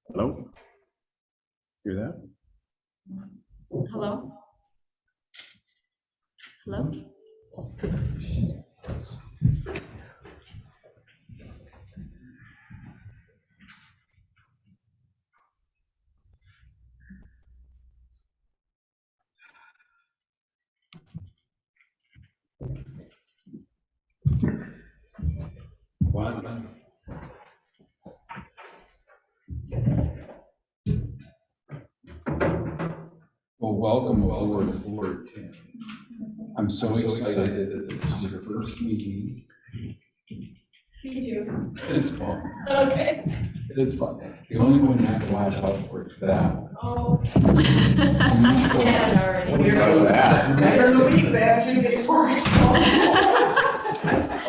Hello? Hear that? Hello? Hello? One. Well, welcome aboard. I'm so excited that this is your first meeting. Me too. It's fun. Okay. It's fun. The only one you have to watch out for is that. Oh. Yeah, already. When you go that. There's a week that actually gets worse.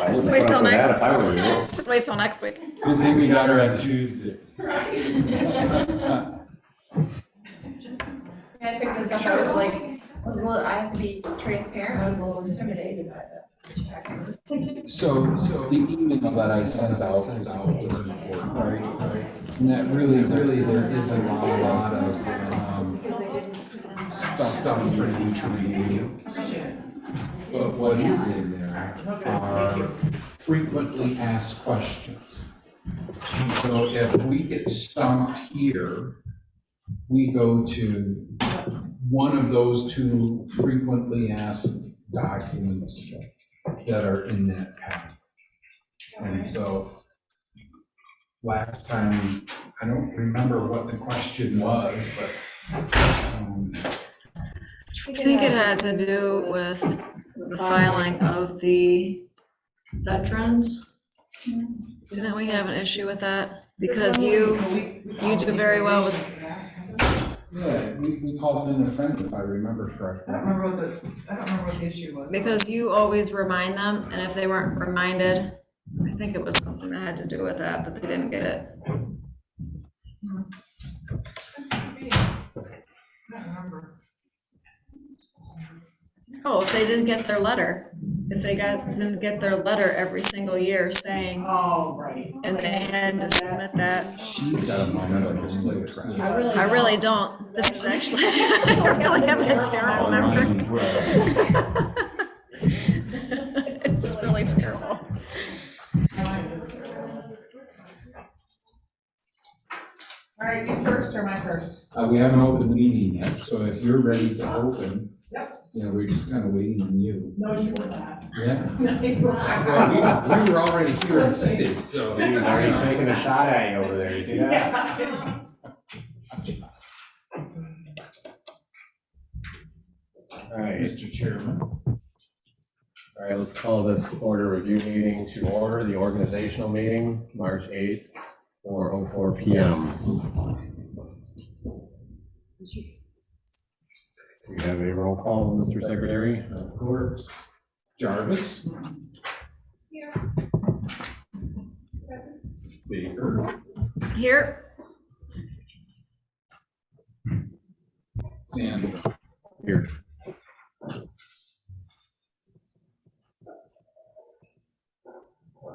Just wait till next. If I were you. Just wait till next week. Good thing we got her on Tuesday. I picked this up, I was like, I have to be transparent, I was a little intimidated by that. So the email that I sent out was important, right? And that really, there is a lot of stuff for you to review. But what is in there are frequently asked questions. And so if we get stumped here, we go to one of those two frequently asked documents that are in that packet. And so last time, I don't remember what the question was, but I think it had to do with the filing of the veterans. Didn't we have an issue with that? Because you do very well with, yeah, we called them in a friend, if I remember correctly. I don't remember what the issue was. because you always remind them, and if they weren't reminded, I think it was something that had to do with that they didn't get it. I don't remember. Oh, if they didn't get their letter, if they didn't get their letter every single year saying, Oh, right. and they had to submit that. She's got a moment of just like. I really don't. This is actually, I really have a terrible memory. It's really terrible. All right, you first or my first? We haven't opened the meeting yet, so if you're ready to open. Yep. You know, we're just kind of waiting on you. No, you were not. Yeah. No, you were not. Well, we were already here and seated, so. He's already taking a shot at you over there, you see that? Yeah. All right, Mr. Chairman. all right, let's call this order review meeting to order, the organizational meeting, March 8th, 4:04 PM. We have a roll call, Mr. Secretary. Of course. Jarvis. Here. Present. Baker. Here, Sandra. Here.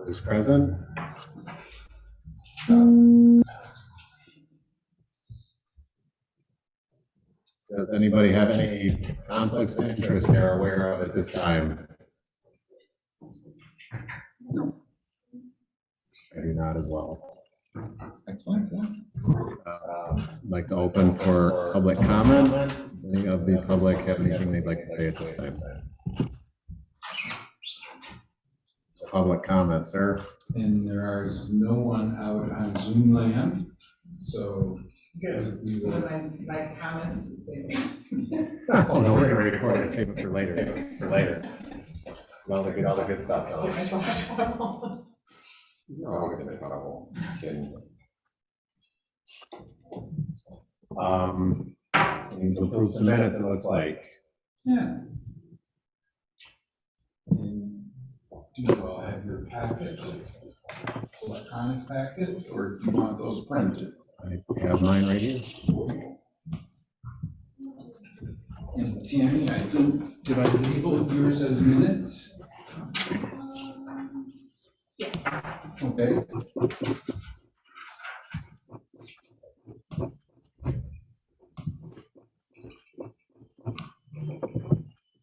Who's present? Does anybody have any conflicts of interest they're aware of at this time? I do not as well. Excellent. Like to open for public comment. Any of the public have anything they'd like to say at this time? Public comment, sir. And there is no one out on Zoom land, so. Good. We So will. my comments. Oh, no, we're gonna record it, save it for later. All the good stuff. You're always in trouble. Kidding. We need to approve some minutes, it looks like. Yeah. And you all have your packet, electronic packet, or do you want those printed? I have mine right here. And Tammy, I think, did I label yours as minutes? Yes. Okay,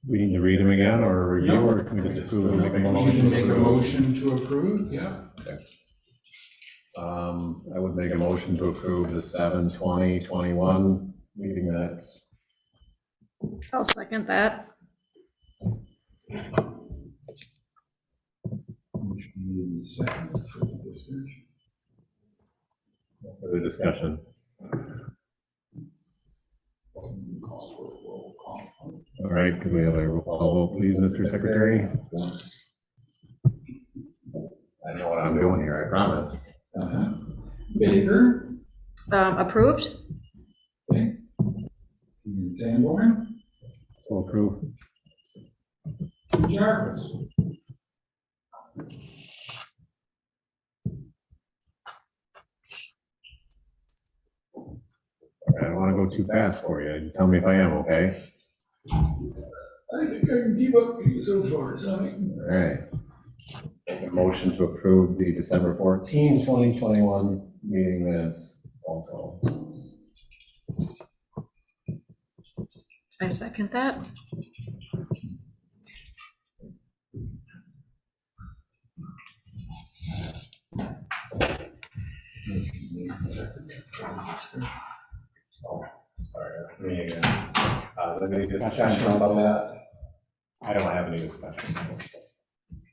We need to read them again or review, or can we just approve and make a you motion? can make a motion to approve, yeah. I would make a motion to approve the 7/20/21 meeting minutes. I'll second that. Motion made and seconded for the discussion. Further discussion. Call for a roll call. All right, could we have a roll call vote, please, Mr. Secretary? I know what I'm doing here, I promise. Baker, Approved? okay. And Sanborn, So approved. Jarvis. I don't want to go too fast for you. Tell me if I am, okay? I think I can keep up with you so far, Sonny. All right. Make a motion to approve the December 14, 2021 meeting minutes also. I second that. Motion made and seconded. Oh, sorry, that's me again. Any discussion about that? I don't have any discussion.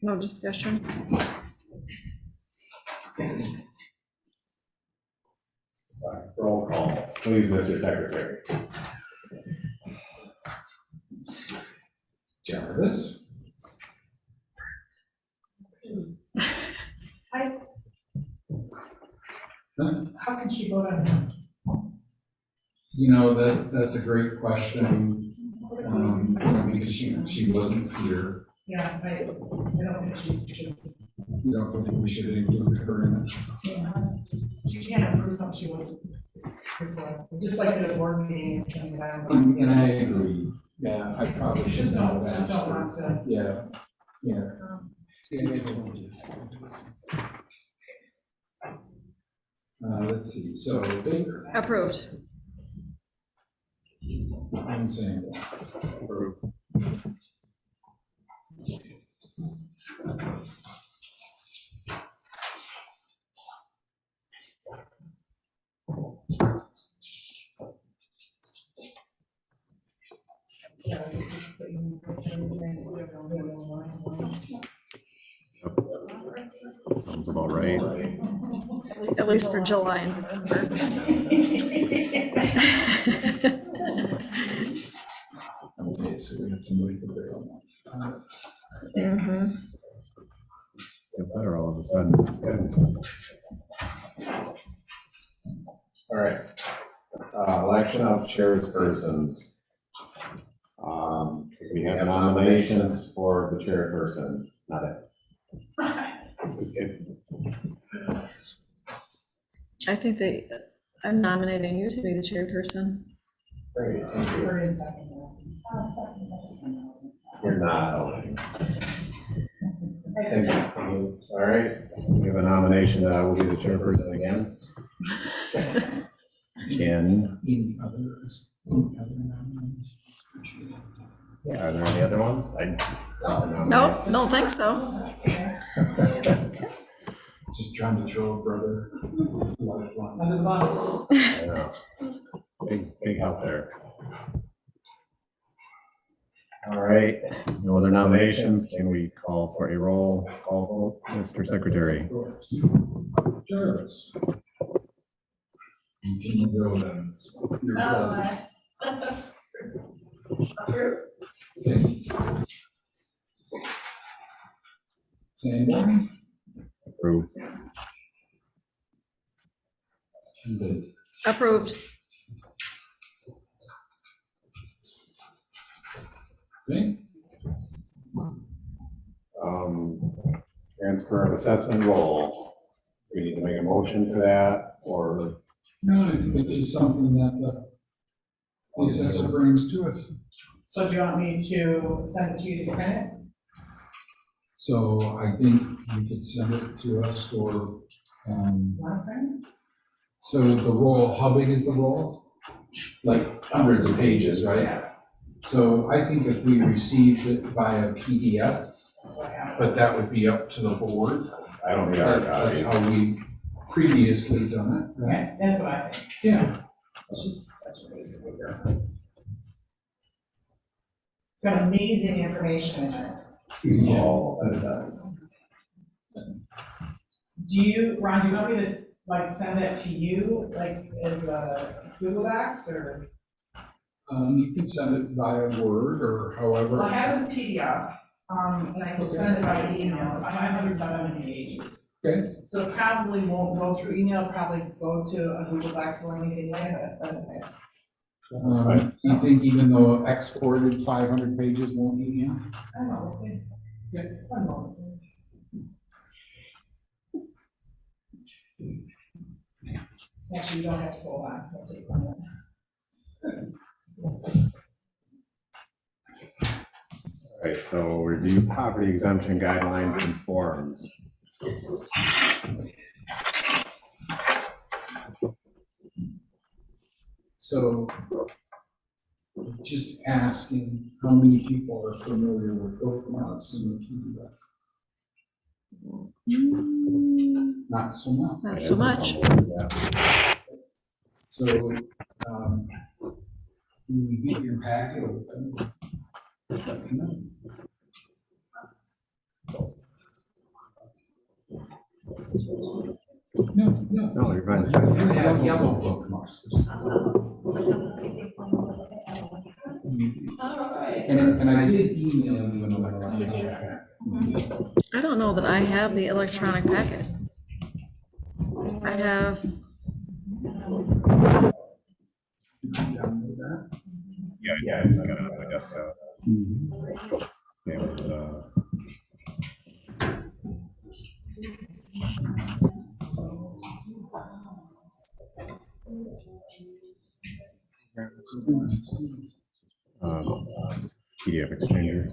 No discussion. Sorry, roll call, please, Mr. Secretary. Jarvis, How can she vote on this? you know, that's a great question, because she wasn't here. Yeah, I don't think she should. You don't think we should include her in it? She can't approve something she wasn't here for. Just like the board meeting. And I agree, yeah, I probably should Just not don't, have just asked don't her. want to. Yeah, yeah. See, maybe we'll do that. Let's see, so Baker Approved. and Sanborn. Approved. Sounds about right. At least for July and December. Okay, so we have somebody to bear on that. Mhm. Get better all of a sudden. It's good. All right. Election of chairpersons. We have nominations for the chairperson, not it. Just kidding. I think I'm nominating you to be the chairperson. Great, thank you. Or in second. You're not. Thank you. All right, we have a nomination that I will be the chairperson again. Ken, Any others? Any other nominations? are there any other ones? No, don't think so. Just trying to throw a brother lifeline. Under the bus. I know. Big help there. All right, no other nominations. Can we call for a roll call vote, Mr. Secretary? Jarvis. You can go then. You're present. Okay. Sanborn Approved. and Baker. Approved. Okay, Transfer of assessment role. We need to make a motion for that, or no, I think it's just something that the assessor brings to us. So do you want me to send it to you to print it? So I think you could send it to us for, so the roll, how big is the roll? Like hundreds of pages, right? Yes. So I think if we received it via PDF, but that would be up to the board. I don't need our That's copy. how we previously done it, right? Okay, that's what I think. Yeah. It's just such a waste of paper. It's got amazing information in it. All that it does. Do you, Ron, do you want me to like send that to you, like as a Google Docs or? You can send it via Word or Well, however. I have it as a PDF, and I can send it by email, it's 570 pages. Okay. So it probably won't go through email, probably go to a Google Docs link anyway, but that's okay. You think even though exported 500 pages won't be enough? I don't know, we'll see. Yeah. One moment, please. Actually, you don't have to hold on, I'll take 1 minute. All right, so review property exemption guidelines and forms. So just asking how many people are familiar with bookmarks in the PDF? Not so much. Not so much. Yeah. So, when you get your packet open, let me know. No, no. No, you're fine. You have yellow bookmarks. And I did email you an electronic packet. I don't know that I have the electronic packet. I have, Download that. Yeah, I just got it on my desktop. Yeah, PDF exchanger.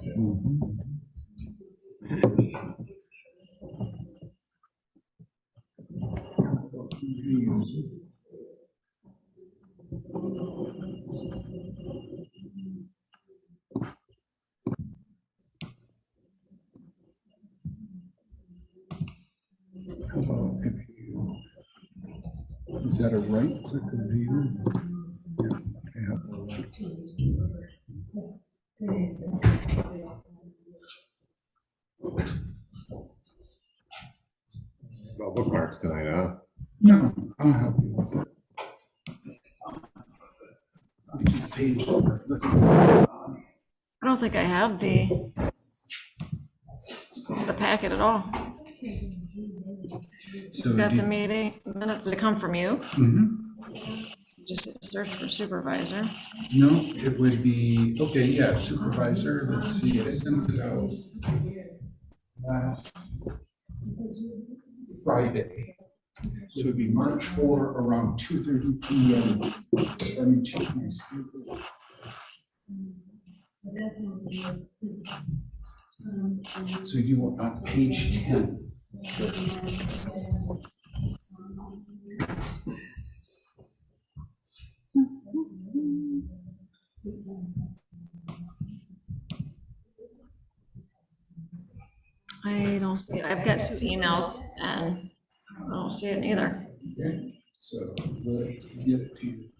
Is that a right click review? Well, bookmarks tonight, huh? No, I'll help you with it. Page number. I don't think I have the packet at all. So Got the do- meeting minutes to come from you. Mhm. Just search for supervisor. No, it would be, okay, yeah, supervisor, let's see, I sent it out last Friday. So it would be March 4, around 2:30 PM. Let me check my schedule. So you want on page 10. I don't see it. I've got two emails and I don't see it either. Okay, so let's get it to you.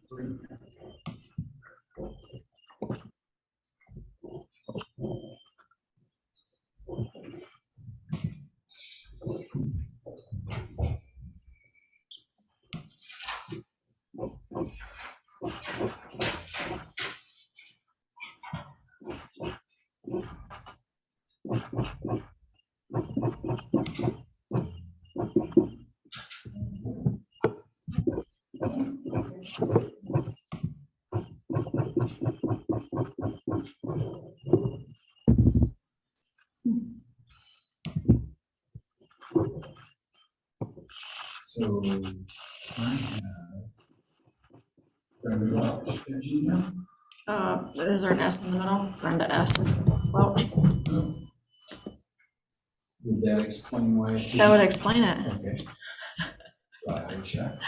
So I have Brenda Welch at Gmail. Is there an S in the middle? Brenda S. Welch. No. Would that explain why? That would explain it. Okay. Glad I checked.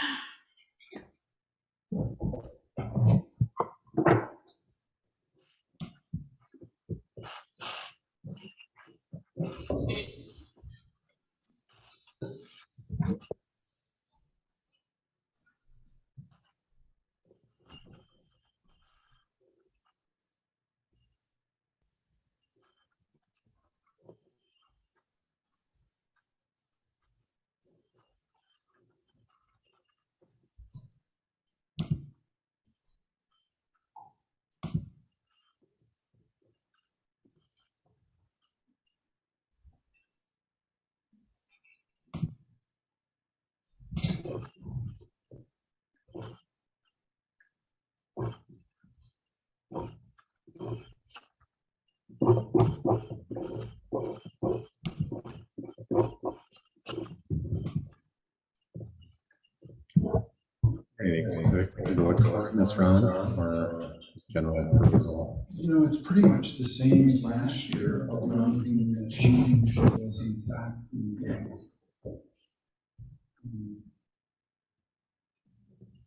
Anything specific to look for, Ms. Ron, or general proposal? You know, it's pretty much the same as last year, other than the change was in fact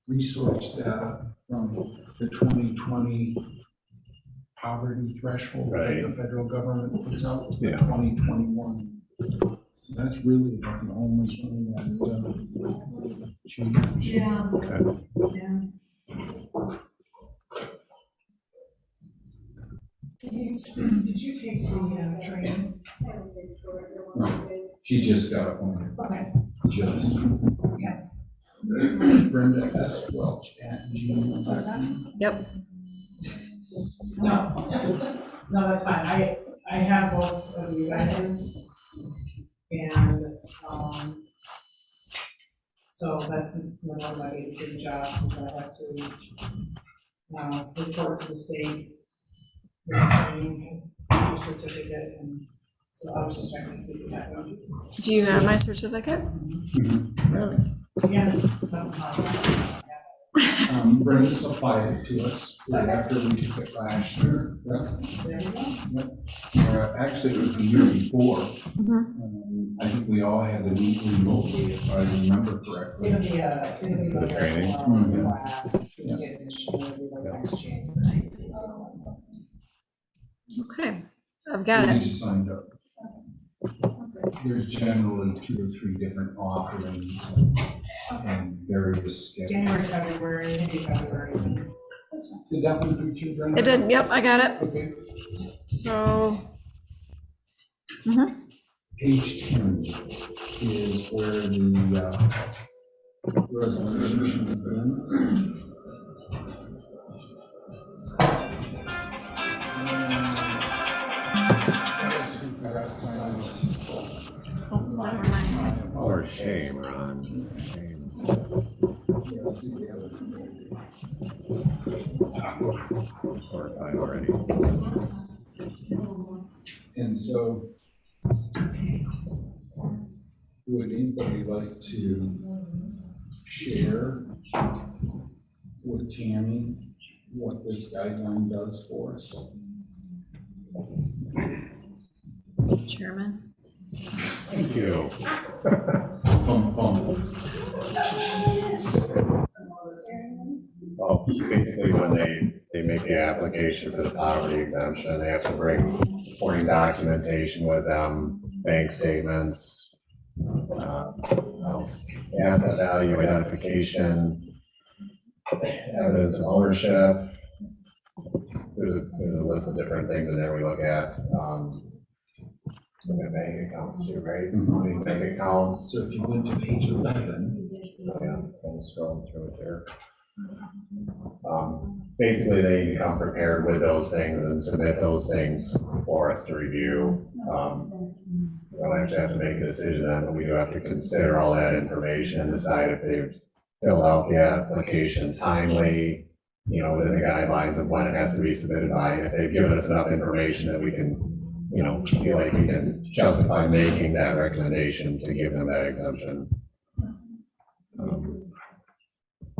resource data from the 2020 poverty threshold Right. that the federal government puts out to the Yeah. 2021. So that's really like the only thing that changed. Yeah. Okay. Yeah. Did you take the training? No, she just got appointed, Okay. just. Yeah. Brenda S. Welch at Gmail. What's that? Yep. No, no, that's fine. I have both of you guys's. And, so that's one of my babysitting jobs is I have to, report to the state. With training, your certificate, and so I was just checking to see if you had one. Do you have my certificate? Really? Yeah. Brenda supplied it to us after we took it last year. There you go. Actually, it was the year before. Mhm. I think we all had to meet remotely, if I remember correctly. It'll be like Training. a Mhm. class, Tuesday edition, it'll be like next January. Okay, I've got We it. just signed up. There's generally 2 or 3 different offerings and various schedules. January, February, maybe February. Did that one come through, Brenda? It did, yep, I got it. Okay. So, Page 10 is where the resolution begins. Yes, we forgot to sign it. oh, that reminds me. Or shame, Ron. Shame. Yeah, let's see, we have it. 4 or 5 already. And so, would anybody like to share with Tammy what this guideline does for us? Chairman. Thank you. Well, basically, when they make the application for the poverty exemption, they have to bring supporting documentation with them, bank statements, asset value identification, evidence of ownership. There's a list of different things in there we look at. Look at bank accounts too, right? Mhm. Bank accounts. So if you went to page 11, Yeah, I'm scrolling through it there. Basically, they need to come prepared with those things and submit those things for us to review. We don't actually have to make a decision then, but we do have to consider all that information and decide if they've filled out the application timely, you know, within the guidelines of when it has to be submitted by, and if they've given us enough information that we can, you know, feel like we can justify making that recommendation to give them that exemption.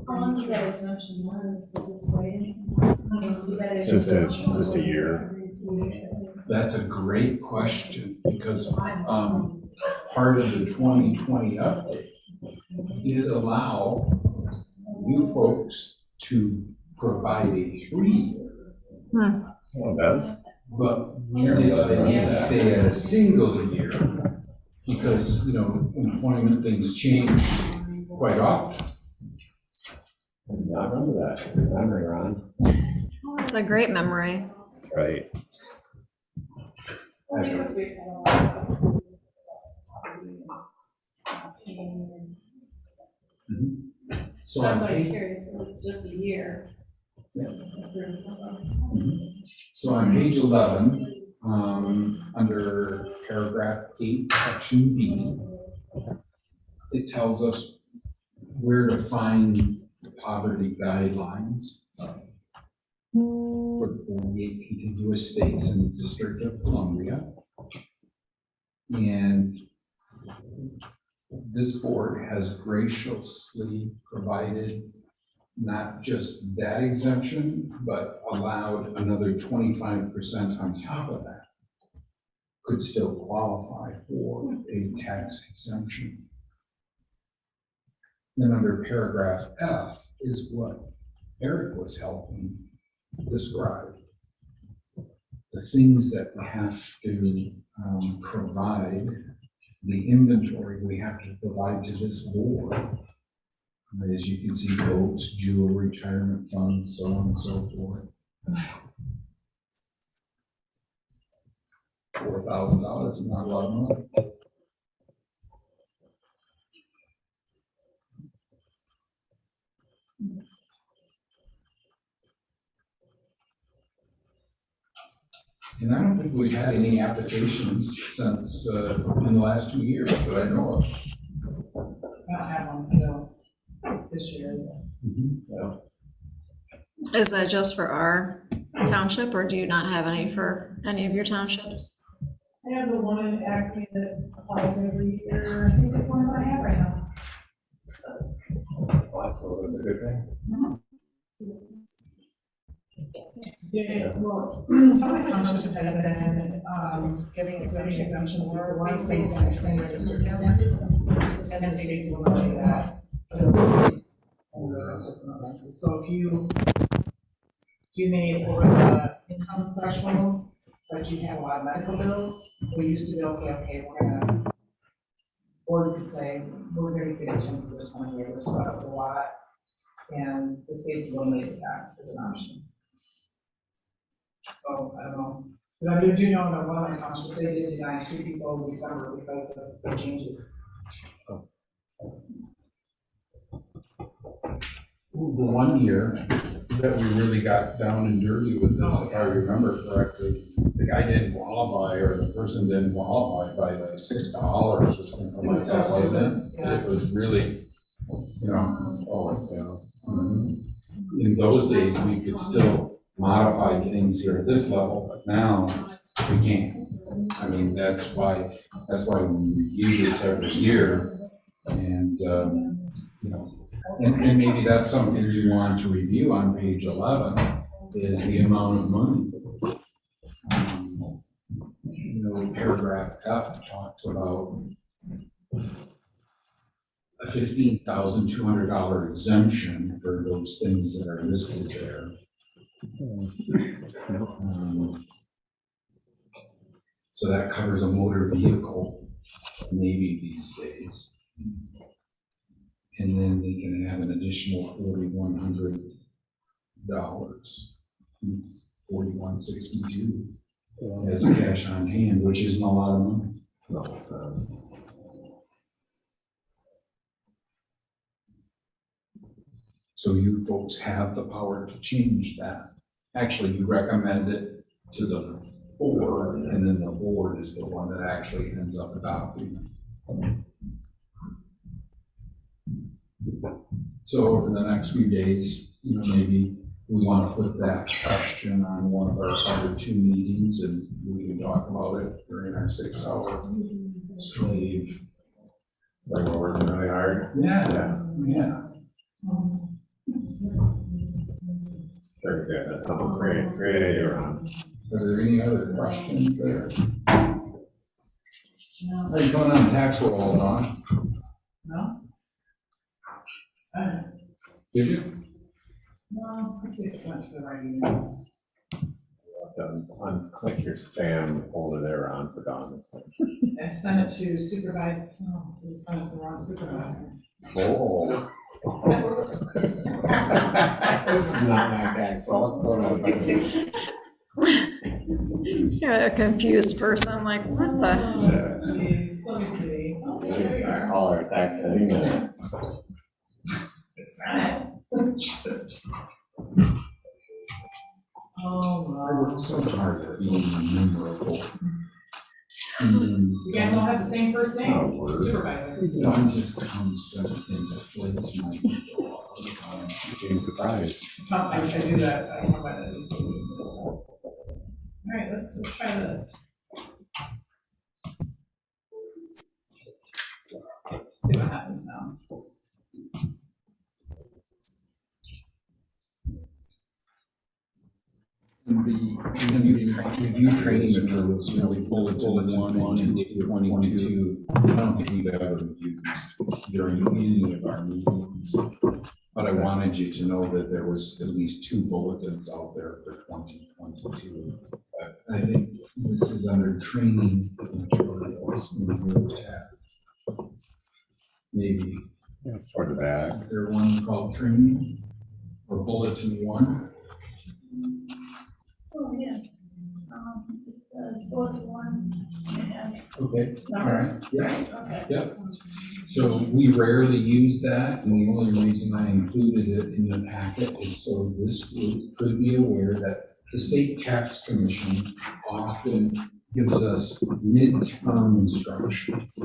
How long does that exemption last? Does this say? It's just a year. that's a great question because part of the 2020 update did allow you folks to provide a 3-year, Oh, it does? but we decided to stay at a single year because, employment things change quite often. I do not remember that. Good memory, Ron. It's a great memory. Right. So That's on why I was page, curious, if it's just a year. so on page 11, under paragraph 8, section B, it tells us where to find the poverty guidelines for the 48 contiguous states in the District of Columbia. And this board has graciously provided not just that exemption, but allowed another 25% on top of that. Could still qualify for a tax exemption. Then under paragraph F is what Eric was helping describe. The things that we have to provide, the inventory we have to provide to this board. As you can see, boats, jewelry, retirement funds, so on and so forth. $4,000 is not a lot of money. And I don't think we've had any applications since, in the last 2 years that I know of. I don't have one still this year. Is that just for our township, or do you not have any for any of your townships? I have the one in Acme that applies every year. I think that's one that I have right now. Well, I suppose that's a good thing. Yeah, well, some of the townships have been, giving exemptions or one based on extenuating circumstances. And the states will not do that. Under those circumstances, so if you made over the income threshold, but you have a lot of medical bills, we used to be able to say, okay, we're gonna, or we could say, we're gonna get exemption for this 1 year, this is a lot. And the states eliminated that as an option. So, I don't know, but I do know that one of my townships, they did deny 2 people in December because of the changes. The 1 year that we really got down and dirty with this, if I remember correctly, the guy didn't qualify, or the person didn't qualify by like $6 or something like that, wasn't it? It was really, in those days, we could still modify things here at this level, but now we can't. I mean, that's why we review this every year, and, and maybe that's something you want to review on page 11, is the amount of money. Paragraph F talks about a $15,200 exemption for those things that are listed there. So that covers a motor vehicle, maybe these days. And then they can have an additional $4,100, $4,162 as cash on hand, which isn't a lot of money. So you folks have the power to change that. Actually, you recommend it to the board, and then the board is the one that actually ends up adopting it. So over the next few days, maybe we want to put that question on one of our other 2 meetings, and we can talk about it during our 6-hour slave. Like we're working really hard. Yeah. Very good. That sounds great. Great idea, Ron. Are there any other questions there? How you going on tax roll, Don? No? Did you? No, let's see if it went to the right email. Unclick your spam folder there on for Don. I sent it to supervisor, oh, I sent it to the wrong supervisor. Oh. This is not my tax, well, what's going on? You're a confused person, like, what the? Oh, jeez, let me see. Oh, here we are. Call our tax thing. It's not. Just. Oh, I wow. worked so hard at being memorable. And You guys all have the same first Oh, name, word. supervisor. Don just constant and deflates my ego all the time. Seems surprised. I do that, I don't know why that is. All right, let's try this. See what happens now. And the review training materials, you know, we bulletin 1 and 2 of 22. I don't think we've ever reviewed these during any of our meetings. But I wanted you to know that there was at least 2 bulletins out there for 2022. But I think this is under training materials in your tab. Maybe, It's toward the back. is there one called training or bulletin 1? Oh, yeah. It says bullet 1, yes, Okay, all numbers, right, yeah. right, okay. Yep. So we rarely use that, and the only reason I included it in the packet is so this group could be aware that the state tax commission often gives us midterm instructions.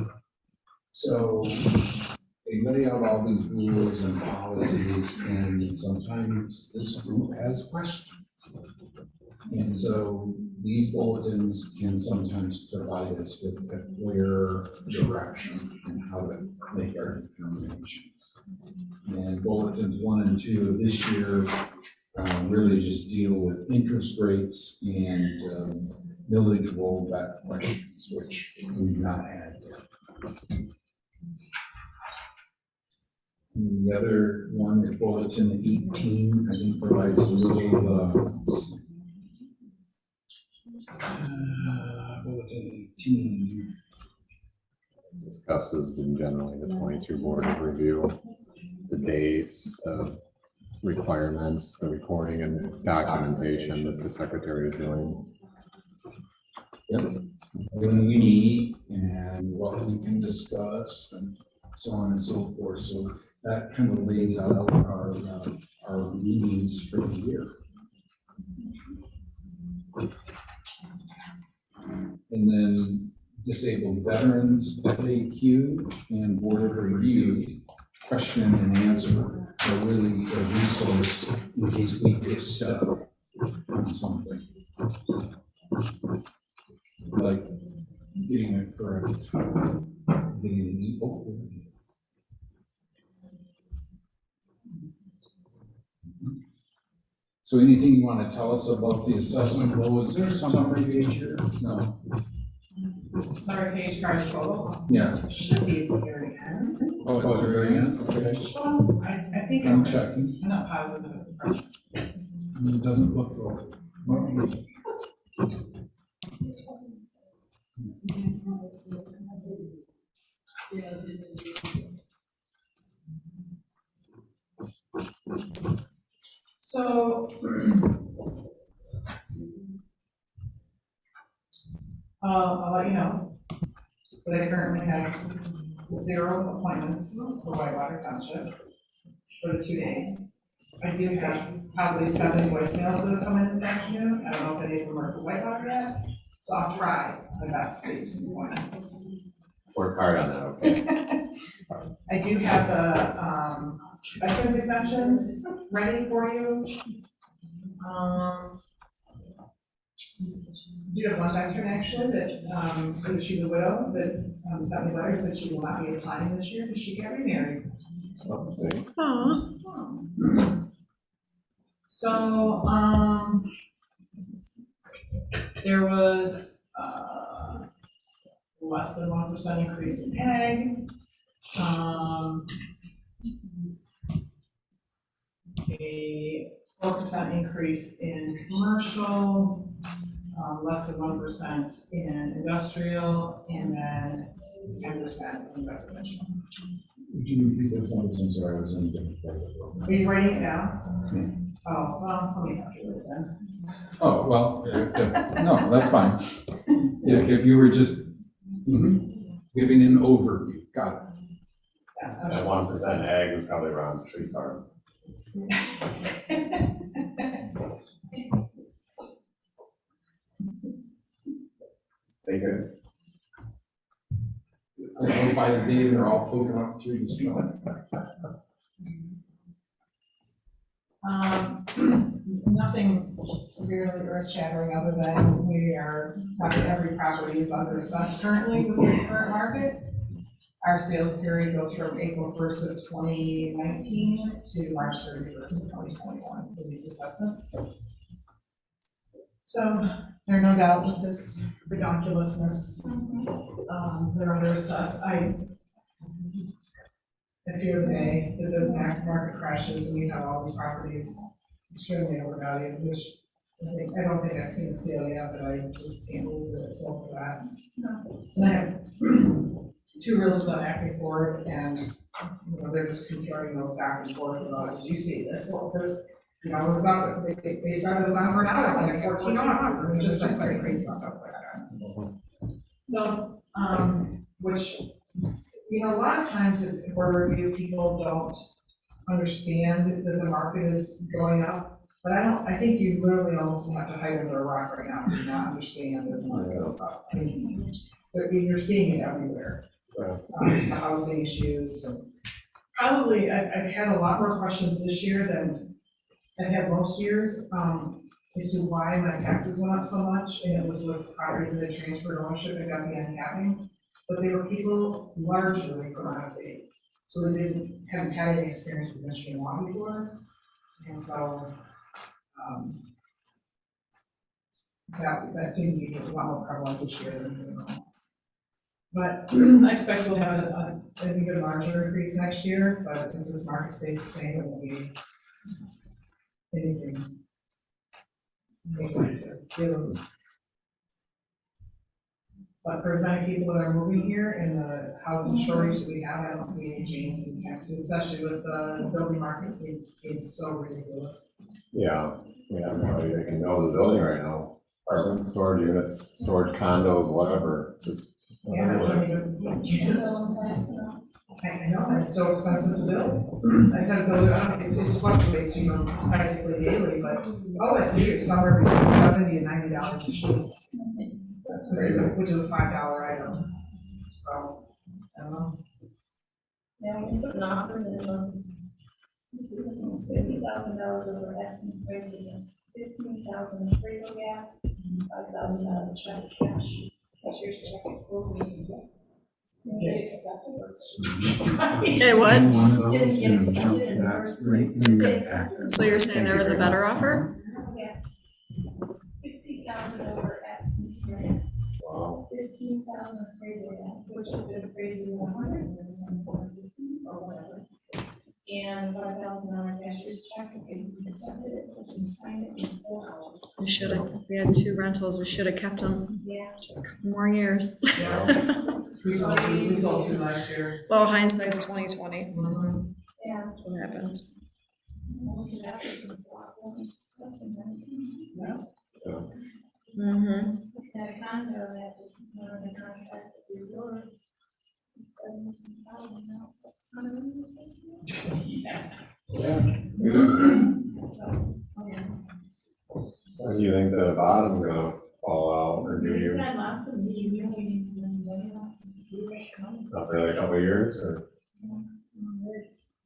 So they lay out all these rules and policies, and sometimes this group has questions. And so these bulletins can sometimes provide us with a clear direction in how to make our determinations. And bulletins 1 and 2 this year really just deal with interest rates and millage rollback questions, which we've not had yet. And the other one is bulletin 18, I think provides a little, bulletin 18. Discusses in generally the 22 board of review, the dates, requirements, the recording and documentation that the secretary is doing. Yep. When we meet and what we can discuss and so on and so forth. So that kind of lays out our meetings for the year. And then disabled veterans, FAQ, and board of review, question and answer are really a resource in case we get stuck on something. Like getting it correct. Getting it, oh, there it is. So anything you want to tell us about the assessment roll? Is there a summary page here? No. Sorry, page card totals. Yeah. Should be at the very end. Oh, at the very end? Okay. I think I'm it's- checking. I'm not positive if it prints. It doesn't look well. So. I'll let you know, but I currently have 0 appointments for Whitewater Township for the 2 days. I do have probably 7 voicemails that have come in this afternoon. I don't know if any of them are for Whitewater yet, so I'll try my best to get you some appointments. Work hard on that, okay? I do have the, veterans exemptions ready for you. Do you have one veteran actually that, she's a widow, that sent me a letter, says she will not be applying this year because she got remarried. Okay. Aw. So, there was, less than 1% increase in ag. A 4% increase in commercial, less than 1% in industrial, and then 10% in residential. Would you repeat those numbers? I'm sorry, I was in a different part of the program. Are you writing it down? Oh, well, let me help you with it then. Oh, well, no, that's fine. If you were just giving an overview, got it. Yeah, That 1% ag was probably Ron's tree farm. They could. I know by the day they're all poking up through the street. Nothing severely earth shattering other than we are, probably every property is under assessed currently with this current market. Our sales period goes from April 1st of 2019 to March 31st of 2021 for these assessments. So there's no doubt with this ridiculousness, they're under assessed. I fear the day that this market crashes and we have all these properties extremely overvalued, which I don't think I've seen a sale yet, but I just can't believe that it's sold for that. And I have two realtors on Acme Ford, and they're just comparing those back and forth about, did you see this? Well, this, it was up. They started us on for an hour, like 14 hours. It was just like crazy stuff like that. So, which, a lot of times if we're review, people don't understand that the market is going up. But I think you literally almost have to hide under a rock right now to not understand that the market goes up. I mean, you're seeing it everywhere. The housing issues. And probably, I've had a lot more questions this year than I've had most years, as to why my taxes went up so much, and it was with properties that had transferred ownership and got the uncapping. But they were people largely from out of state, so they haven't had any experience with Michigan law before, and so that seemed to be a lot more prevalent this year than normal. But I expect we'll have a good margin increase next year, but if this market stays the same, it won't be anything. But for as many people that are moving here and the housing shortage that we have, I don't see any change in tax, especially with the building market being so ridiculous. Yeah, nobody that can go to the building right now. Apartment storage units, storage condos, whatever, it's just. Yeah, I know, it's so expensive to build. I just had to build it out, it fluctuates, practically daily, but OSD is somewhere between $70 and $90 a sheet. Which is a $5 item, so, I don't know. Yeah, we can put an offer in $50,000 over asking price, against $15,000 appraisal gap, $5,000 check cash. That's your check closing. Hey, what? Didn't get accepted in the first place. So you're saying there was a better offer? Yeah. 50,000 over asking price. Wow. 15,000 appraisal gap, which would be appraisal 100 or whatever. And $5,000 cashier's check, if you accepted it, we can sign it in 4 hours. We should have, we had 2 rentals, we should have kept them Yeah. just a couple more years. Yeah. We sold two last year. Well, hindsight's 2020, Mm-hmm. Yeah. that's what happens. Looking at it, and stuff, and then, Mm-hmm. looking at a condo that just, the contract with your door. Do you think the bottom's gonna fall out, or do We've you, had lots of these meetings and nobody wants to see it coming. not really a couple of years, or?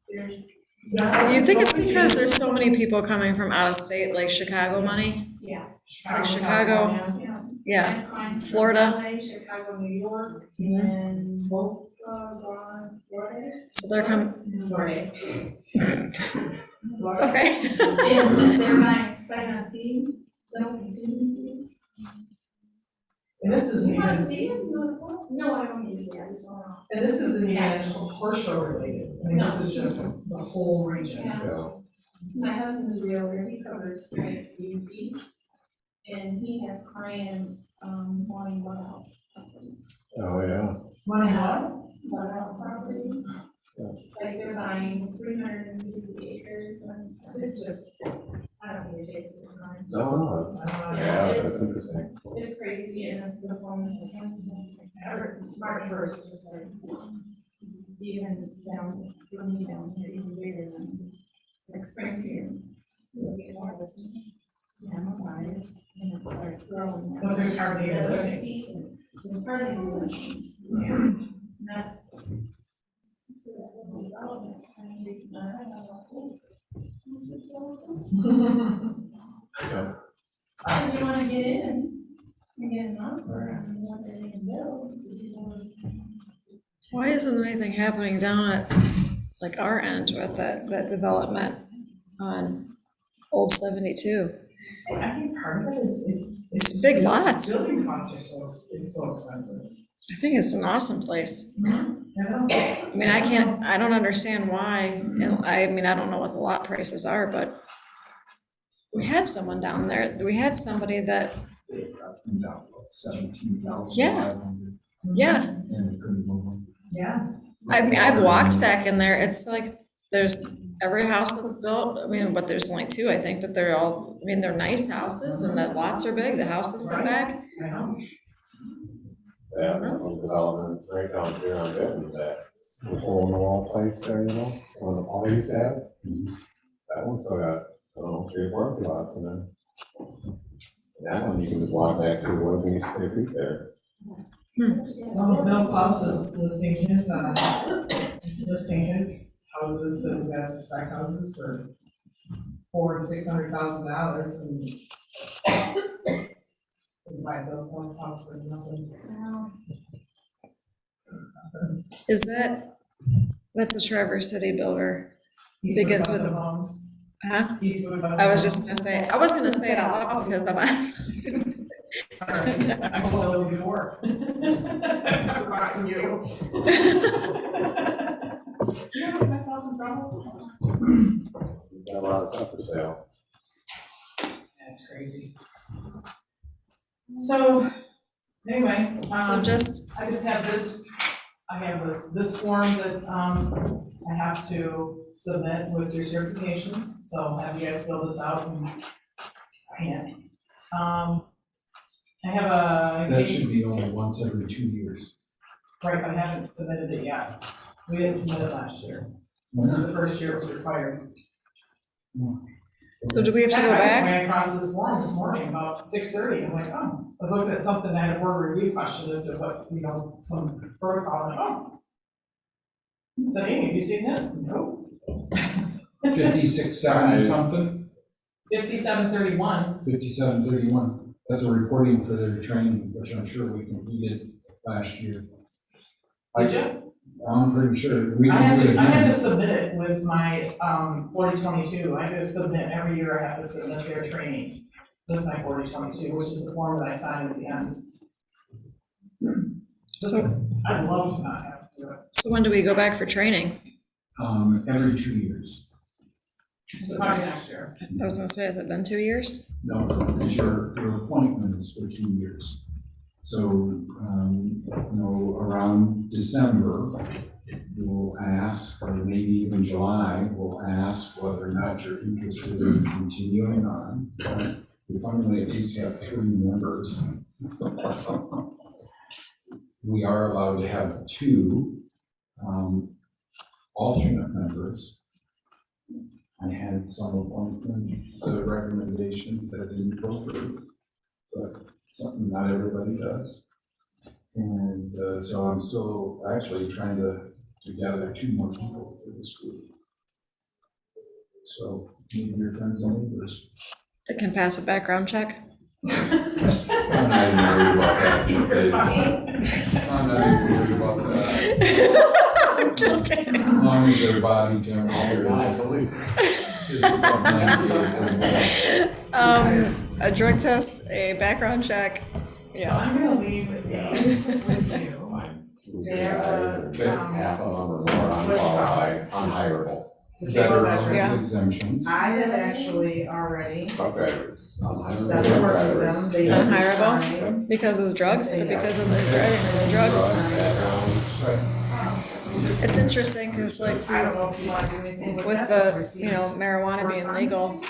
There's. You think it's because there's so many people coming from out of state, like Chicago money? Yeah. It's like Chicago, yeah, Florida. LA, Chicago, New York, and Boca, Florida. So they're coming, Right. it's okay. And they're buying sight unseen, little contingencies. And this is You wanna even, see it, you wanna go? No, I don't need to say, I just don't know. And this isn't even horse show related, I mean, this is just the whole region. Yeah. Yeah. My husband's a realtor, he covers like UP, and he has clients, wanting one out. Oh, yeah. Money what? One out property. Like they're buying 360 acres, and it's just, I don't need to take the time. No, yeah, that's interesting. It's crazy, and the homes, Mark first just started, even down, for me down here, even bigger than, like Springs here. We get more listings, more buyers, and it starts growing. But there's hardly any That's the listings. season. There's hardly any listings. And that's. That's where that whole development, and we, I don't know. That's what Yeah. because you wanna get in and get an offer, and what they can build. Why isn't anything happening down at, like, our end with that development on Old 72? I think part of it is. It's big lots. Building costs are it's so expensive. I think it's an awesome place. I know. I mean, I don't understand why, I mean, I don't know what the lot prices are, but we had someone down there, we had somebody that, $17,000. Yeah. yeah, And it couldn't move on. Yeah. I mean, I've walked back in there, it's like, there's every house that's built, I mean, but there's only two, I think, but they're all, I mean, they're nice houses, and the lots are big, the houses sit back. I know. Yeah, little development right down here on Benton, that hole in the wall place there, you know, one of the Paul used to have. That one still got, I don't know, 3 or 4 empty lots in there. That one you can just walk back to the woods and you can take a there. Well, Bill Klaus is listing his houses that he has as spec houses for $400,000-$600,000 and you buy Bill Klaus' house for nothing. Is that's a Traverse City builder, He's Begins doing with custom a- homes. huh? He's doing custom I was homes. just gonna say, I was gonna say it out loud because I'm. Sorry, I told Bill before. I'm talking to you. See, I put myself in trouble? Got a lot of stuff for sale. That's crazy. So, anyway, So just, I just have this, I have this form that, I have to submit with your certifications, so I'll have you guys fill this out and sign it. I have a. That should be only once every 2 years. Right, but I haven't submitted it yet. We didn't submit it last year. This is the first year it was required. so do we have to go I just back? ran across this form this morning about 6:30, I'm like, oh, I was looking at something, I had a board review question as to what, some protocol, I'm like, oh. I said, Amy, have you seen this? Nope. 5670 something, 5731, 5731. That's a reporting for their training, which I'm sure we completed last year. did you? I'm pretty sure. We I can had do it to, I had to again. submit it with my, 4022, I have to submit, every year I have to submit their training with my 4022, which is the form that I signed at the end. So, I'd love to not have to do it. so when do we go back for training? Every 2 years. Has it Probably been- next year. I was gonna say, has it been 2 years? No, because your appointment is for 2 years. So, around December, we'll ask, or maybe even July, we'll ask whether or not you're interested in continuing on. We finally at least have 3 members. We are allowed to have 2 alternate members. I had some appointment recommendations that didn't go through, but something not everybody does. And so I'm still actually trying to gather 2 more people for this group. So maybe your friends and neighbors. That can pass a background check? I'm not even worried about that these days. I'm not even worried about that. I'm just kidding. As long as their body temperature is above 98. A drug test, a background check, So yeah. I'm gonna leave these with you. you There guys, were, or half of them or more unqualified, unhireable. disabled Veterans veterans. exemptions. I have actually already, Truck drivers, unhireable that's truck worked with drivers. them, they. Unhireable? Because of the drugs or because of the driving or the drugs? Background. Right. It's interesting because like I don't know if you wanna do anything with with that. the, you know, marijuana being legal,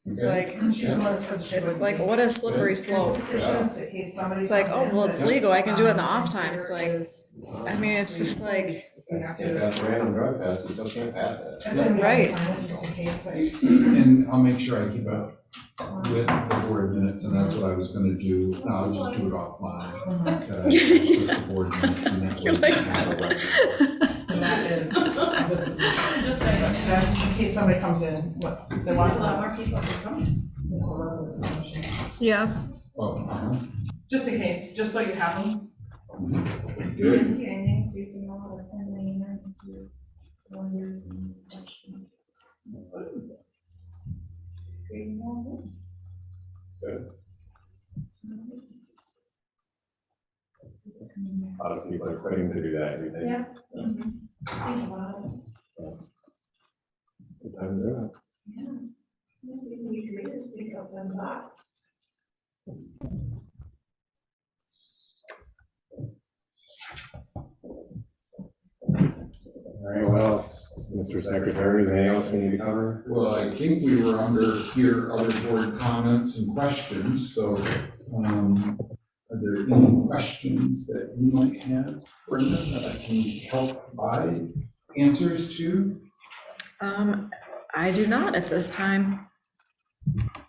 it's Okay. like, She's the one that said she it's would like, be- what a slippery slope. Petitions in case somebody. It's like, comes oh, in well, it's that, legal, I can do it in the off time. It's here like, is- I mean, it's just like, You have Can't to. pass a random drug test, you still can't pass it. That's gonna be Right. assigned just in case, like. And I'll make sure I keep up with the board minutes, and that's what I was gonna do. No, I'll just do it offline. It's just the board minutes, and that way You're we like- can have a record. And that is, this is, Just saying. that's in case somebody comes in, what, they A want lot some. more people are coming. This one was this motion. yeah. Oh, Just in case, just so you have them. good. This year, an increase in all of family units to 1 year in this section. Creating more homes. Good. Small businesses. It's a A community. lot of people are quitting to do that, you think? Yeah. See a lot of it. Good time to do it. Yeah. We created think outside the box. All right, what else, Mr. Secretary, anything else we need to cover? Well, I think we were under here, other board comments and questions, so, are there any questions that you might have, Brenda, that I can help provide answers to? I do not at this time.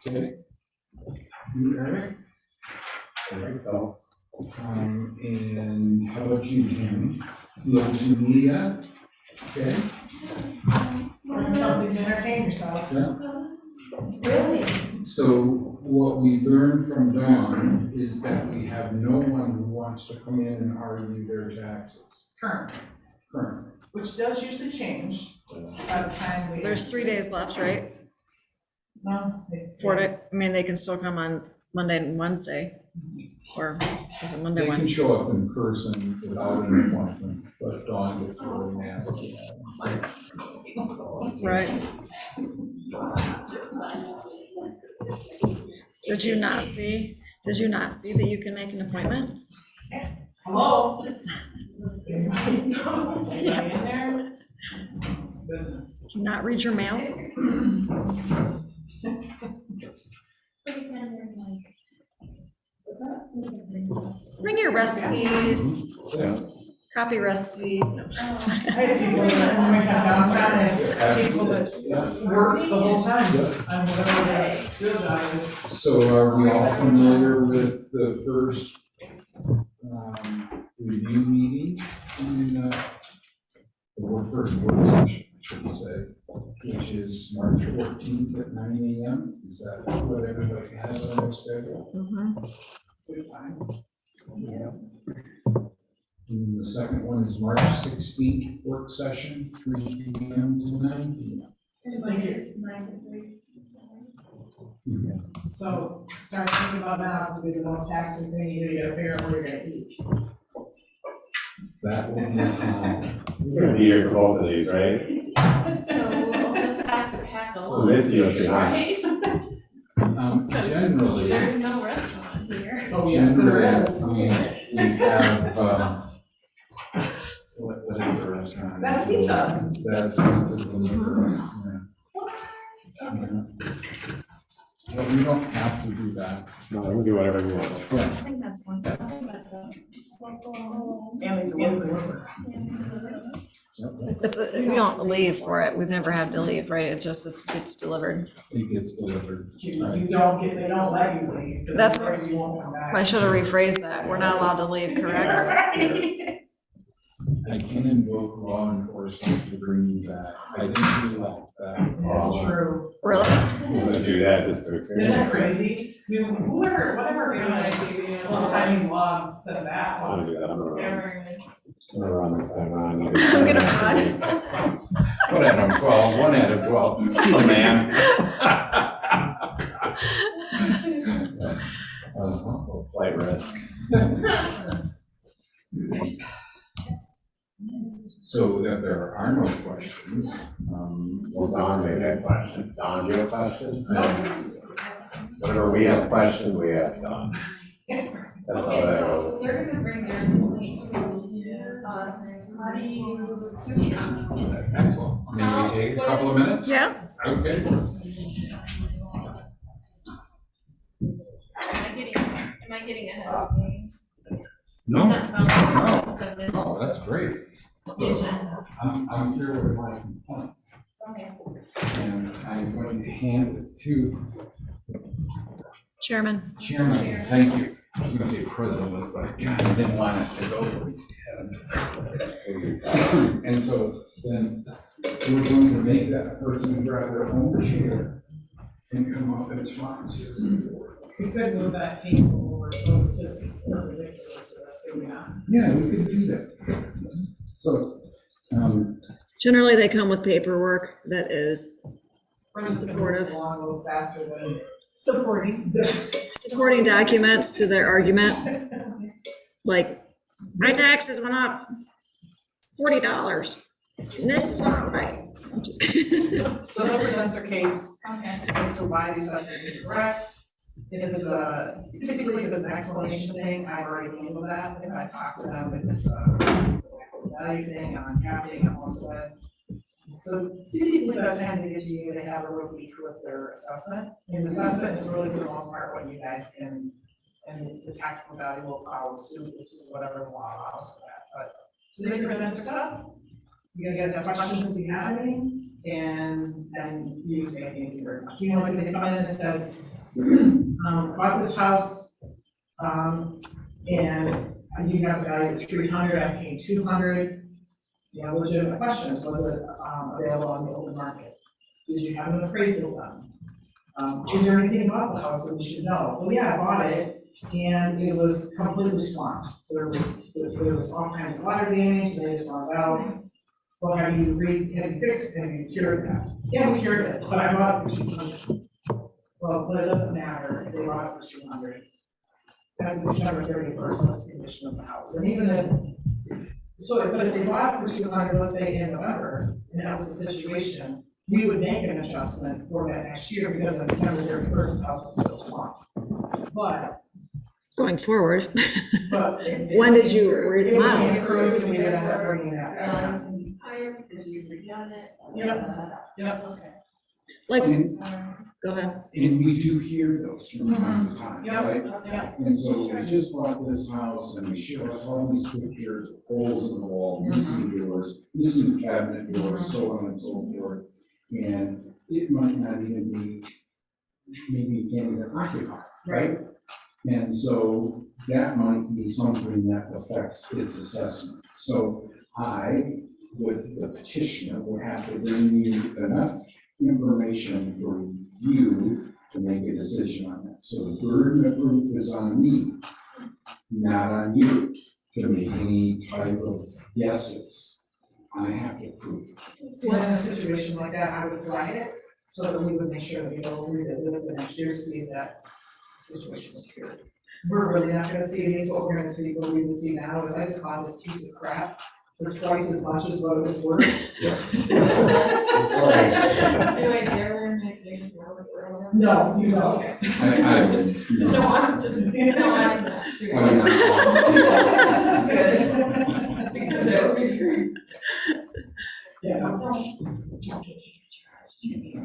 Okay. You, Eric? I think so. And how about you, Tammy? Look to Leah? Okay. Something to entertain yourselves. Yeah. Really? So what we learned from Dawn is that we have no one who wants to come in and argue their taxes Current, currently. which does usually change by the time we. There's 3 days left, right? No. 4 day, I mean, they can still come on Monday and Wednesday. Or is it Monday, They can Wednesday? show up in person without an appointment, but Dawn gets really nasty. Right. Did you not see that you can make an appointment? Hello? Anybody in there? Goodness. Did you not read your mail? So we kind of like. What's that? Bring your recipes, Yeah. copy recipe. I had people that went downtown and people that work the whole time on whatever their field job is. So are we all familiar with the first review meeting in, or first work session, I should say, which is March 14th at 9 a.m. Is that what everybody has on their schedule? Mhm. It's fine. And the second one is March 16th work session, 3 p.m. to 9 p.m. Everybody is 9 to 3. So start thinking about now, it's gonna be the most taxing thing, you gotta figure out where you're gonna eat. That will be, You're gonna be here for both of these, right? So we'll just have to pack a lunch. Miss you if you're not. Right? generally, There's no restaurant here. Oh, yes, there is. generally, we have, what is the restaurant? That's pizza. That's pizza. Yeah. But we don't have to do that. No, we can do whatever you want. Yeah. I think that's one. I think that's a. And they deliver. We don't leave for it. We've never had to leave, right? It just, gets delivered. It gets delivered. You don't get, they don't let you leave. 'cause That's- otherwise you won't come back. I should have rephrased that. We're not allowed to leave, correct? I can invoke law enforcement to bring you back. I didn't realize that. That's true. Really? Let's do that, just to Isn't that experience. crazy? Whatever, full-time law said that. I wanna do that, I'm gonna run this time on. I'm gonna run. One out of 12, 1 out of 12. Oh, man. Flight risk. there are no questions, Well, Don may have questions. Don, do you have questions? Whenever we have questions, we ask Don. That's how Okay, that so goes. they're gonna bring their complaint to us, how do you? excellent. Maybe take a couple of minutes? Yeah. Okay. Am I getting ahead of me? No, no, that's great. So, I'm here with my complaint, Okay. and I'm going to hand it to Chairman. Chairman, thank you. I was gonna say president, but God, I didn't want it to go over his head. And so then we're going to make that person grab their own chair and come up and talk to. We could move that table over so it sits ridiculous to us, could we not? Yeah, we could do that. So, Generally, they come with paperwork that is Brings the Supportive. moves along a little faster than supporting. supporting documents to their argument. Like, my taxes went up $40. And this is not right. So they'll present their case Okay. as to why these stuff is incorrect. If it's a, typically if it's an explanation thing, I've already handled that. If I talk to them, if it's a value thing, I'm capping, I'm also it. So typically by the time they get to you, they have a real week with their assessment. And the assessment is really for the most part what you guys can, and the taxable value will follow suit, whatever the law allows for that. But, so they present their stuff. You guys have questions if you have any, and then you say thank you very much. You know, like they come in and said, bought this house, and you have a value of 300, I paid 200. You know, legitimate questions, was it, available on the open market? Did you have an appraisal done? Is there anything about the house that we should know? Well, yeah, I bought it, and it was completely swamped. There was all kinds of water damage, and they just wanted out. Well, have you fixed it, have you cured that? Yeah, we cured it, but I bought it for 200. Well, but it doesn't matter, if they bought it for 200. That's December 31st, that's the condition of the house, and even if, but if they bought it for 200, let's say in November, and that was the situation, we would make an adjustment for that next year, because on December 31st, the house was still swamped. But Going forward. if When did you If remodel? we approved, and we would end up bringing that back. Higher because you've redone it. Yep. Okay. Like, and, go ahead. and we do hear those from time to time, Yep. right? Yep. And so we just bought this house and we showed us all these pictures, of holes in the wall, missing doors, missing cabinet doors, so on and so forth. And it might not even be, maybe can't even occupy, right? And so that might be something that affects his assessment. So the petitioner would have to bring you enough information for you to make a decision on that. So the burden of proof is on me, not on you, to make any type of guesses. I have to prove it. So in a situation like that, I would flag it, so that we would make sure that we don't revisit it the next year to see if that situation is cured. We're really not gonna see these, what we're gonna see, what we would see now is I just bought this piece of crap for twice as much as what it was worth. Do I dare make it? No, you don't. I would, you know. No, I'm just. No, I'm not. I This mean, is good. Because that would be great. Yeah.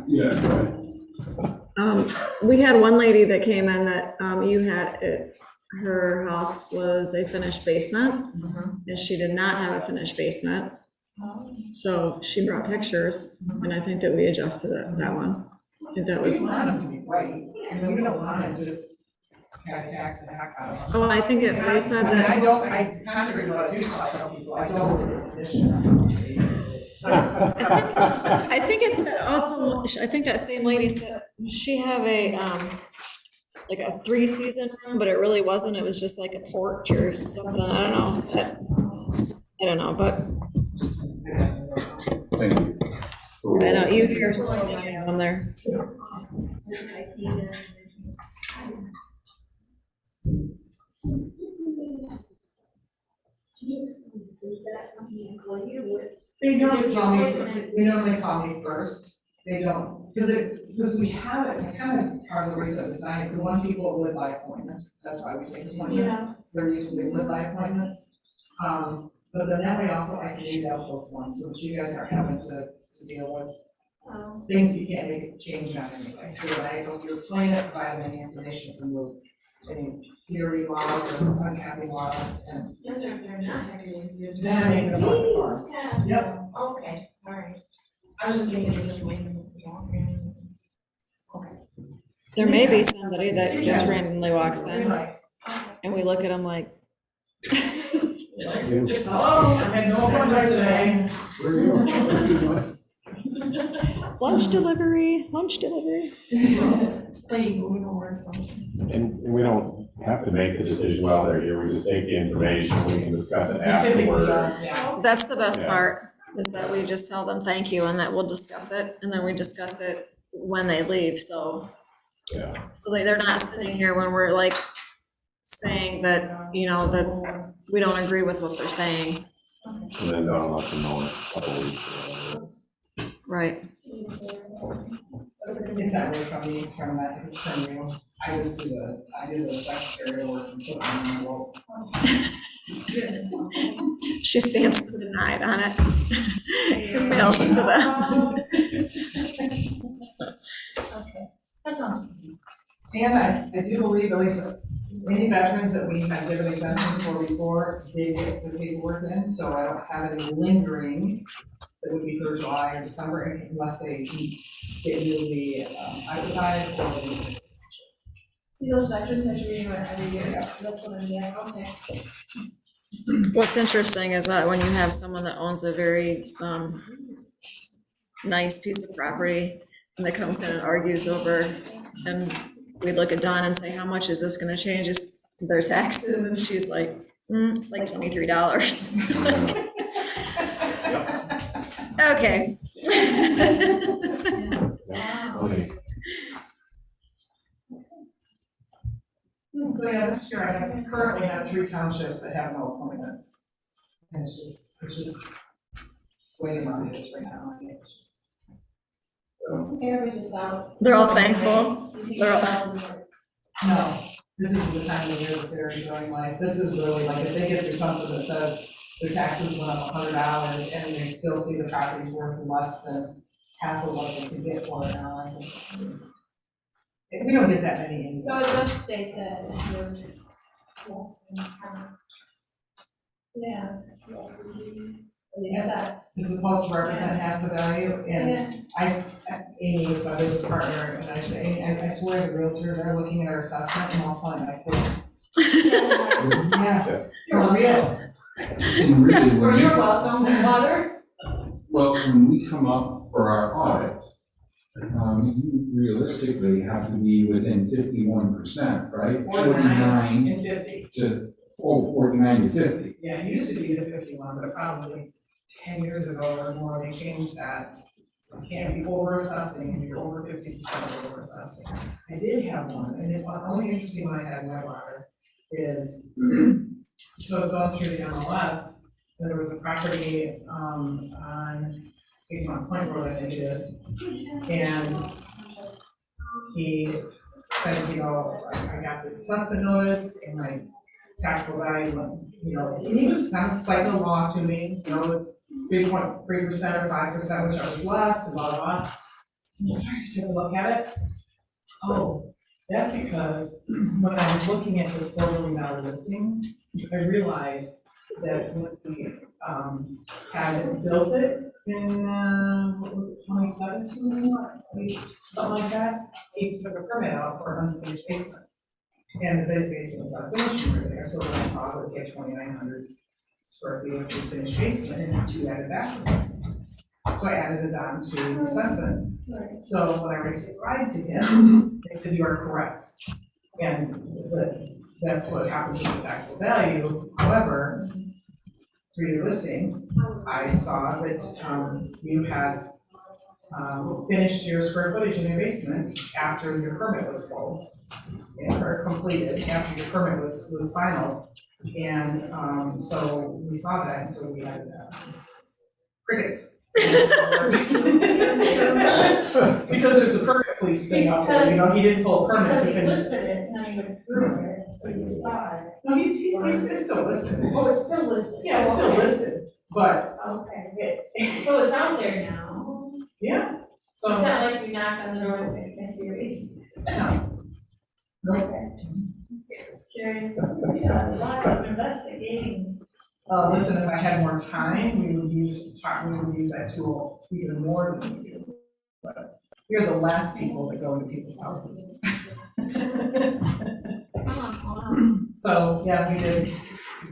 yeah, right. We had one lady that came in that, you had it, her house was a finished basement, and she did not have a finished basement. So she brought pictures, and I think that we adjusted that one. I think that We was, want them to be right, I mean, we don't want to just kind of tax the heck out of them. oh, and I think it, they said I mean, that, I contrary to what I do tell some people, I don't want the condition. I think it said also, I think that same lady said, she have a, like a 3-season room, but it really wasn't, it was just like a porch or something, I don't know, but Thank you. I know, you hear something on there. Is that something employee would They normally call me first, they don't, because we have it, I kind of part of the reason it's not, if we want people to live by appointments, that's why we take appointments. They're usually live by appointments. But then that way also I can leave out those ones, so that you guys aren't having to deal with things you can't make a change on anyway. So when I go through explain it, provide any information from you, any theory laws or unhappy laws, and They're not having. then I make it about the farm. Yeah. Yep. Okay, all right. I was just thinking of just waiting. Okay. There may be somebody that just Yeah. randomly walks We're in like, and we look at them like, oh, I had no appointments today. Where are you? What are you doing? lunch delivery, lunch delivery. Playing Uno or something. And we don't have to make the decision while they're here, we just take the information, we can discuss it Typically, afterwards. yeah. That's the best Yeah. part, is that we just tell them thank you and that we'll discuss it, and then we discuss it when they leave, so. Yeah. So they're not sitting here when we're like saying that, you know, that we don't agree with what they're saying. And then don't let them know in a couple weeks or whatever. Right. It's not really from me, it's from that, it's from you. I just do the secretarial work and put them in the roll. She stamps the denied on it and mails it to them. Okay, that sounds good. And I do believe at least any veterans that we have given exemptions for before did get the paperwork in, so I don't have any lingering that would be for July or December unless they get newly classified or they. Those veterans have to renew it every year, Yes. so that's what I'm getting, okay. What's interesting is that when you have someone that owns a very nice piece of property and that comes in and argues over, and we look at Dawn and say, how much is this gonna change their taxes? And she's like, like $23. Okay. Okay. So yeah, this year I currently have 3 townships that have no appointments. And it's just way around it is right now. Everybody's just out. They're all thankful. They're all- No, this isn't the time of the year that they're enjoying life. This is really like, if they get through something that says their taxes went up $100 and they still see the property's worth less than half of what they could get for it now, I think. We don't get that many in. So it does state that it's your less than, yeah. At least that's. This is supposed to represent half the value, and Amy is my business partner, and I say, Amy, I swear the realtors are looking at our assessment and multiplying by 4. Yeah, for real. And really, Well, when you're you, welcome, water. well, when we come up for our audit, you realistically have to be within 51%, right? 49 and 50. to, 49 to 50. Yeah, it used to be the 51, but probably 10 years ago or more, they changed that. You can't be over assessing, and you're over 50% over assessing. I did have one, and the only interesting one I had in Whitewater is, so I was going through the MLS, and there was a property, on Point Road, I think it is, and he said, you know, I got this assessment notice, and my taxable value, you know, and he was kind of cycling along to me, you know, it was 3.3% or 5%, which I was less, and blah, blah, blah. So I'm trying to take a look at it. Oh, that's because when I was looking at this $4 million listing, I realized that when we had built it in, what was it, 2017, something like that, he took a permit out for an unfinished basement. And the basement was unfinished over there, so when I saw it would take 2,900 square feet of finished basement and 2 added bathrooms. So I added it on to the assessment. So when I raised the ride to him, they said, you are correct. And that's what happens with the taxable value. However, through your listing, I saw that you had finished your square footage in your basement after your permit was pulled. Or completed after your permit was final. And so we saw that, and so we added that. crickets. Because there's the permit police thing out there, you know, he didn't pull permits to Because he finish. listed it, and then he went through it, so you saw it. No, it's still listed. Oh, it's still listed? Yeah, it's still Okay. listed, but, Okay, good. So it's out there now. yeah, It's so, not like you knock on the door and say, can I see your receipt? no. Okay. Curious, yeah, lots of investigating. Listen, if I had more time, we would use that tool even more than we do. But we're the last people that go into people's houses. So, yeah, we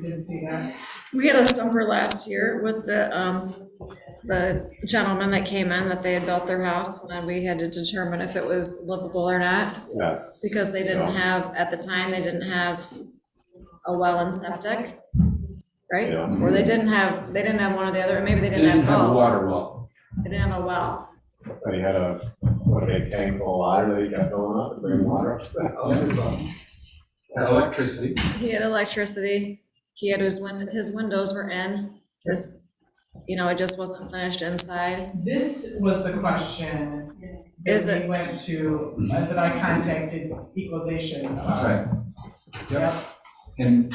did see that. We had a stumper last year with the gentleman that came in, that they had built their house, and then we had to determine if it was livable or not, Yes. because they didn't have, at the time, they didn't have a well and septic, right? Yeah. Or they didn't have one or the other, or maybe they didn't have a both. water well. They didn't have a well. But he had a big tank full of water that he kept filling up and bringing water up to the house. Had electricity. He had electricity, he had his windows were in, his, it just wasn't finished inside. This was the question Is that it- we went to, that I contacted equalization about. Right. Yep. And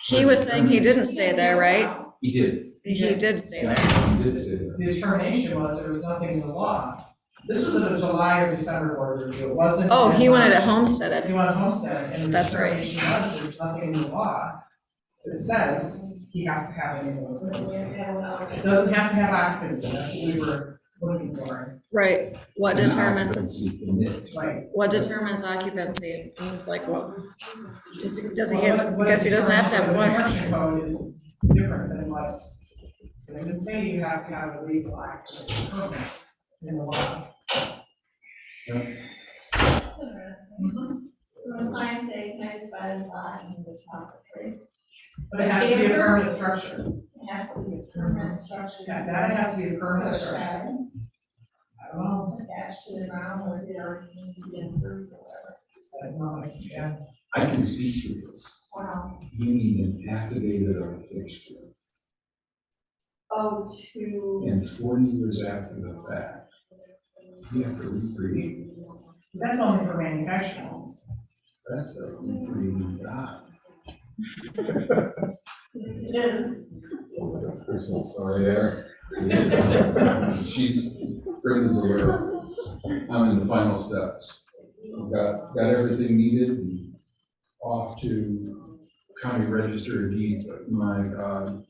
He was saying he didn't stay there, right? he did. He did stay there. Yeah, he did stay there. The determination was there was nothing in the law. This was in the July or December board review, it wasn't. Oh, he in wanted it March. homesteaded. He wanted homestead, and the That's right. determination was there's nothing in the law that says he has to have any of those things. It doesn't have to have occupancy, that's what we were looking for, Right, what determines occupancy? I was like, well, does he have, I guess he doesn't have to have The one. construction code is different than what, they would say you have to have a legal occupancy permit in the law. That's interesting. So when clients say, can I just buy this lot and this property? But it has to be a permanent structure. It has to be a permanent structure. Yeah, that has to be a permanent So structure. shed, I don't know, attached to the ground, or they already need to be improved or whatever. I don't know, yeah. I can speak to this. Wow. You need an activated or fixture. Oh, to. And 40 years after the fact, you have to recreate. That's only for manufactured homes. That's the recreating God. Yes, it is. Christmas story there. She's, Brandon's aware. I'm in the final steps. Got everything needed and off to county register of deeds, but my God.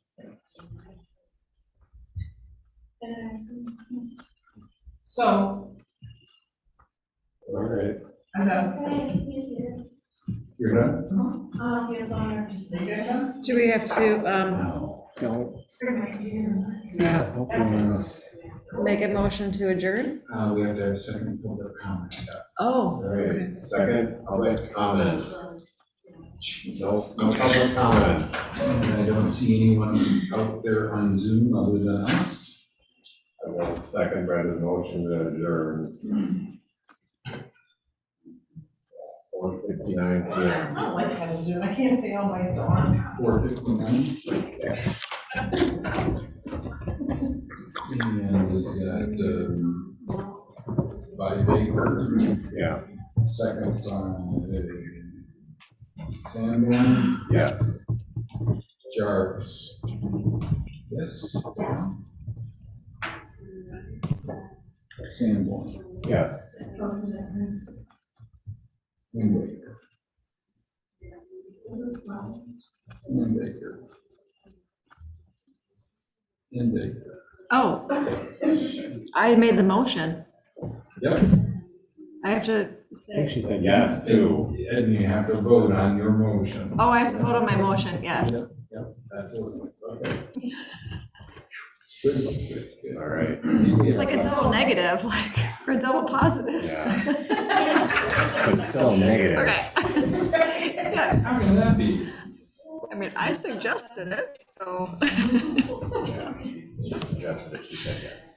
So, All right. I'm done. Okay, thank you. You're done? Yes, I'm You guys done? Do we have to, make a motion to adjourn? We have to have a second public comment. Oh, All right, second, public comment. No public comment. And I don't see anyone out there on Zoom other than us. I will second Brenda's motion to adjourn. 4:59 I PM. don't like kind of Zoom, I can't say, oh my God. 4:59. And is that, by Baker, Yeah, second by Sanborn, yes. Jarvis. Yes. Sanborn, Yes. and Baker, and Baker. And Baker. oh. I made the motion. Yep, I have to say, She said yes too. and you have to vote on your motion. oh, I have to vote on my motion, yes. Yep, absolutely. Okay. All right. It's like a double negative, like, or a double positive. Yeah. It's still negative. Okay. Yes, How can that be? I mean, I suggested it, so. Yeah. She suggested it, she said yes.